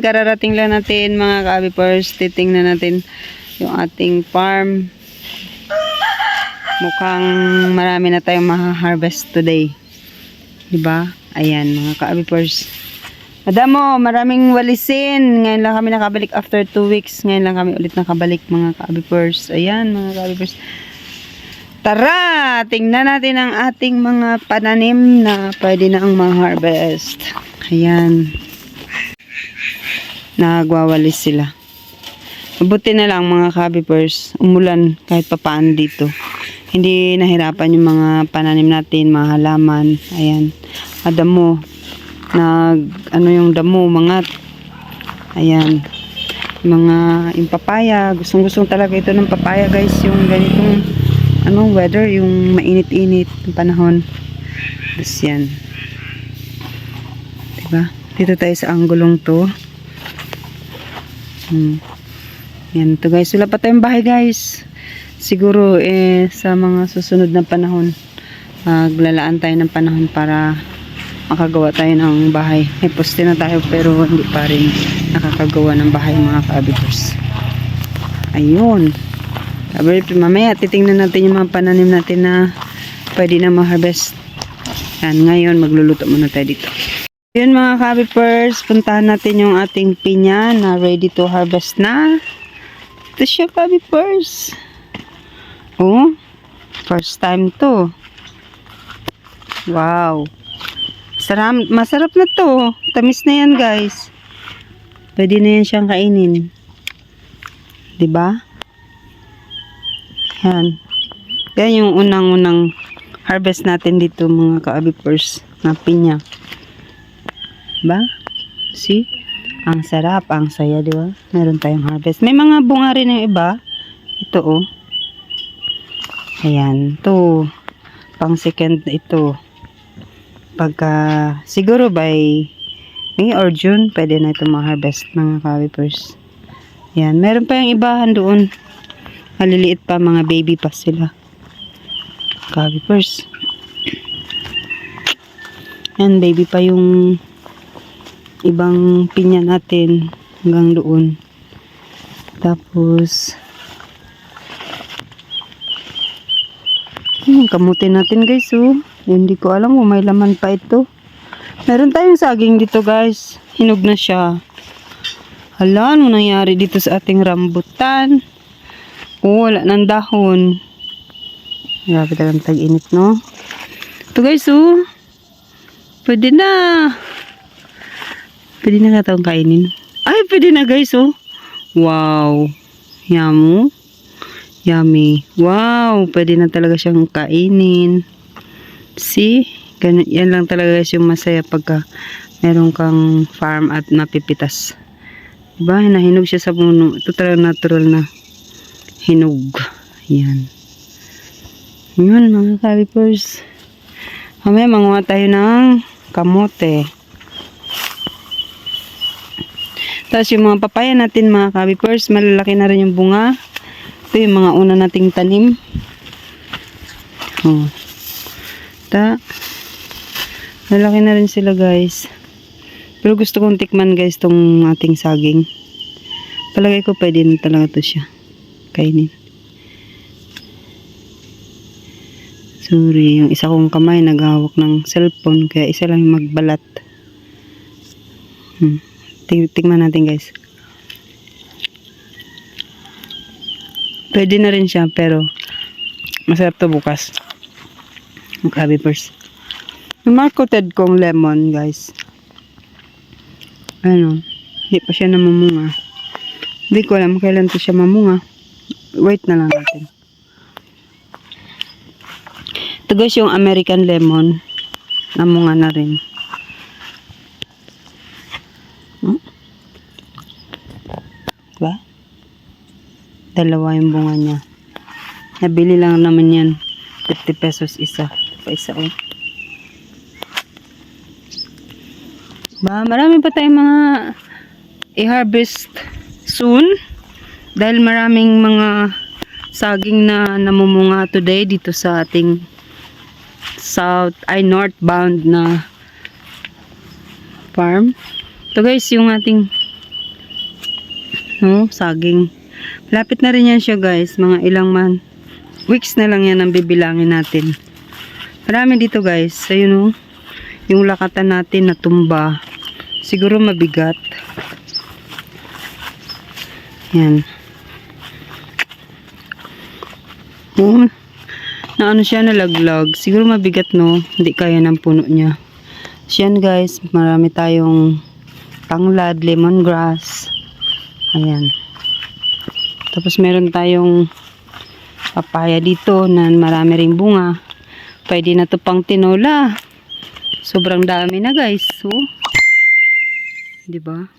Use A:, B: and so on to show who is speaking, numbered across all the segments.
A: kararating lang natin mga ka-abipers. Titingnan natin yung ating farm. Mukhang marami na tayong maha-harvest today. Diba? Ayan mga ka-abipers. Madamo, maraming walisin. Ngayon lang kami nakabalik after 2 weeks. Ngayon lang kami ulit nakabalik mga ka-abipers. Ayan mga ka-abipers. Tara! Tingnan natin ang ating mga pananim na pwede na ang ma-harvest. Ayan. Nagwawalis sila. Mabuti na lang mga ka-abipers. Umulan kahit papaan dito. Hindi nahirapan yung mga pananim natin, mga halaman. Ayan. Madamo. Yung damo, mangat. Ayan. Yung papaya. Gustong-gustong talaga ito ng papaya guys. Yung ganitong weather, yung mainit-init ng panahon. Tapos yan. Diba? Dito tayo sa anggulong to. Yan to guys. Wala pa tayong bahay guys. Siguro sa mga susunod na panahon, maglalaan tayo ng panahon para makagawa tayo ng bahay. May poste na tayo pero hindi pa rin nakakagawa ng bahay mga ka-abipers. Ayun. Mamaya titingnan natin yung mga pananim natin na pwede na ma-harvest. Yan, ngayon magluluto muna tayo dito. Yun mga ka-abipers, puntahan natin yung ating pinya na ready to harvest na. Ito siya ka-abipers. Oh, first time to. Wow. Masarap na to. Tamis na yan guys. Pwede na yan siyang kainin. Diba? Yan. Yan yung unang-unang harvest natin dito mga ka-abipers na pinya. Diba? See? Ang sarap, ang saya, diba? Meron tayong harvest. May mga bunga rin yung iba. Ito oh. Ayan. Ito. Pang second ito. Siguro by May or June, pwede na ito ma-harvest mga ka-abipers. Yan. Meron pa yung ibahan doon. Maliliit pa, mga baby pa sila. Ka-abipers. Yan, baby pa yung ibang pinya natin hanggang doon. Tapos kamutin natin guys oh. Hindi ko alam kung may laman pa ito. Meron tayong saging dito guys. Hinog na siya. Hala, ano nangyari dito sa ating rambutan? Oh, wala ng dahon. Grabe talagang tag-init, no? Ito guys, oh. Pwede na. Pwede na nga itong kainin. Ay, pwede na guys, oh. Wow. Yummy. Yummy. Wow, pwede na talaga siyang kainin. See? Ganun, yan lang talaga guys yung masaya pagka meron kang farm at napipitas. Diba? Nahinog siya sa puno. Ito talaga natural na hinog. Yan. Yun mga ka-abipers. Mamaya manguha tayo ng kamote. Tapos yung mga papaya natin mga ka-abipers, malalaki na rin yung bunga. Ito yung mga una nating tanim. Oh. Malalaki na rin sila guys. Pero gusto kong tikman guys tong ating saging. Palagay ko pwede na talaga to siya kainin. Sorry, yung isa kong kamay naghahawak ng cellphone kaya isa lang yung magbalat. Tingnan natin guys. Pwede na rin siya pero masarap to bukas. Ka-abipers. Yung marketed kong lemon guys. Ano, hindi pa siya namumunga. Hindi ko alam kailan to siya mamunga. Wait na lang natin. Ito guys yung American lemon. Namunga na rin. Diba? Dalawa yung bunga niya. Nabili lang naman yan. 50 pesos isa. Pa-isa oh. Marami pa tayong mga i-harvest soon. Dahil maraming mga saging na namumunga today dito sa ating northbound na farm. Ito guys yung ating No, saging. Malapit na rin yan siya guys. Mga ilang weeks na lang yan ang bibilangin natin. Marami dito guys. Ayun oh. Yung lakatan natin na tumba. Siguro mabigat. Yan. Oh, na ano siya, nalaglag. Siguro mabigat no. Hindi kaya ng puno niya. Yan guys. Marami tayong tanglad, lemongrass. Ayan. Tapos meron tayong papaya dito na marami ring bunga. Pwede na to pang tinola. Sobrang dami na guys. So, 'di ba?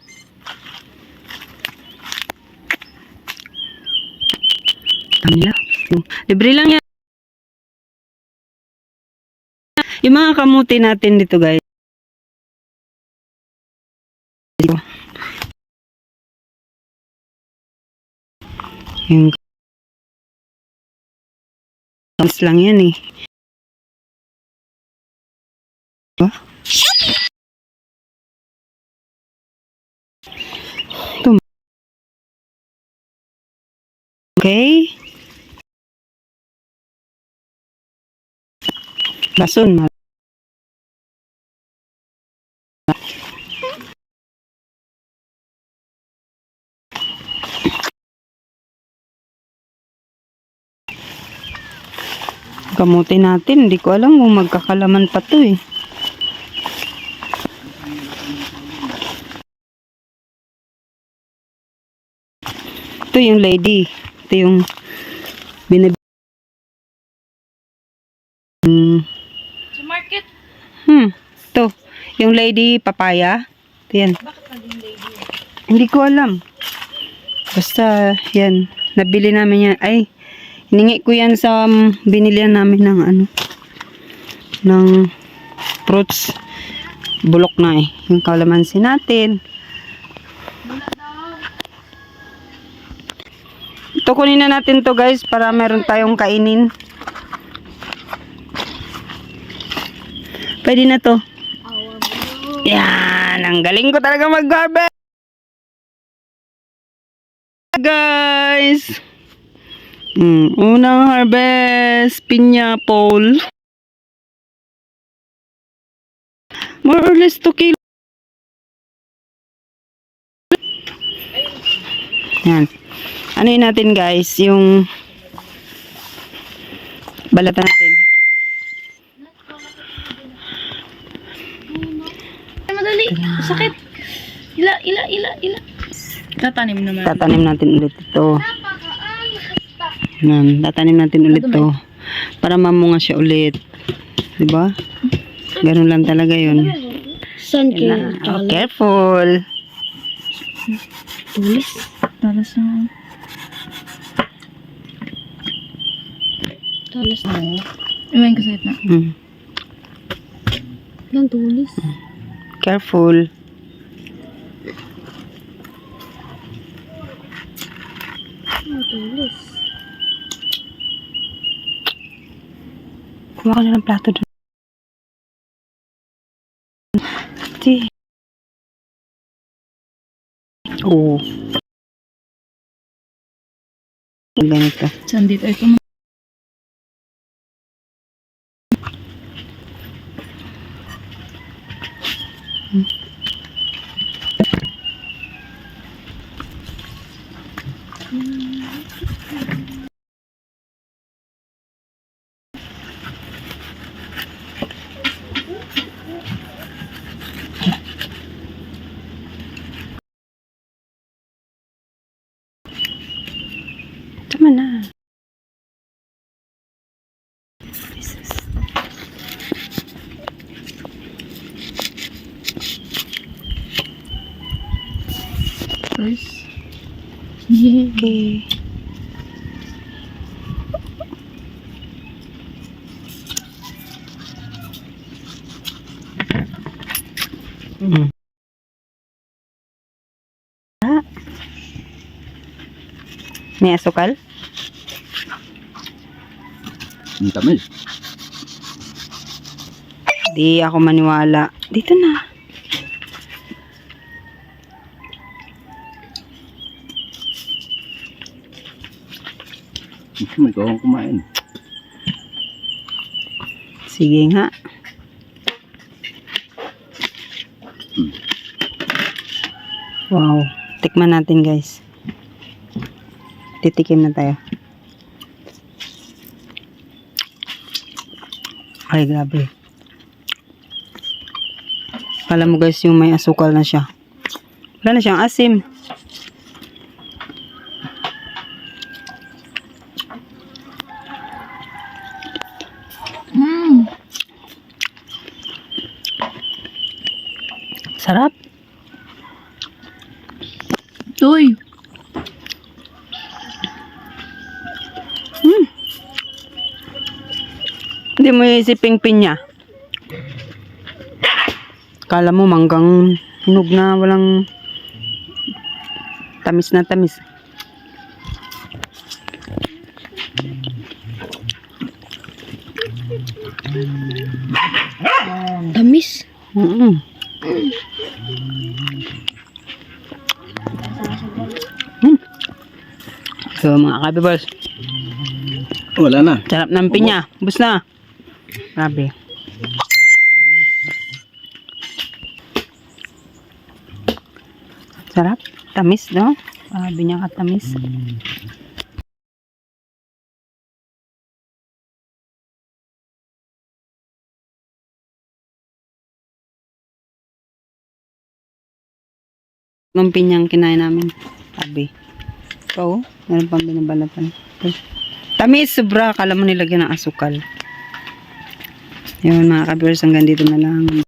A: Dami na. Libre lang yan. Yung mga kamuti natin dito guys. Dito. Yung kamus lang yan eh. Diba? Ito. Okay. Bason. Kamuti natin. Hindi ko alam kung magkakalaman pa to eh. Ito yung lady. Ito yung
B: Sa market.
A: Ito. Yung lady papaya. Ito yan.
B: Bakit naging lady?
A: Hindi ko alam. Basta yan. Nabili namin yan. Ay, hiningi ko yan sa binilihan namin ng ano. Ng fruits. Bulok na eh. Yung kalamansi natin. Ito kunin na natin to guys para meron tayong kainin. Pwede na to. Yan. Ang galing ko talaga mag-harvest. Guys. Unang harvest. Pineapple. More or less 2 kilo. Yan. Ano yun natin guys? Yung balatan natin.
B: Madali. Sakit. Ila. Tatanim naman.
A: Tatanim natin ulit ito. Yan. Tatanim natin ulit ito. Para mamunga siya ulit. Diba? Ganun lang talaga yun.
B: San
A: Yan na. Oh, careful.
B: Tulis. Talas na. Talas na. Iwan ko sa gitna. Lang tulis.
A: Careful.
B: Tulis.
A: Kuha ka na ng plato doon. Di. Oo. Ganito.
B: Saan dito? Ito mo.
A: Tama na.
B: First.
A: Okay. May asukal?
C: Ang tamis.
A: Di ako maniwala. Dito na.
C: Ikaw ang kumain.
A: Sige nga. Wow. Tikman natin guys. Titikim na tayo. Ay, grabe. Kala mo guys yung may asukal na siya. Wala na siyang asim. Sarap.
B: Uy.
A: Hindi mo iisiping pinya. Kala mo manggang hinog na walang tamis na tamis.
B: Tamis.
A: Mm. So mga kabibers,
C: Wala na.
A: sarap ng pinya. Bus na. Grabe. Sarap. Tamis, no? Grabe niya katamis. Nung pinyang kinain namin. Sabi. So, meron pang binabalatan. Tamis, sobra. Akala mo nilagyan ng asukal. Yun mga kabers, hanggang dito na lang.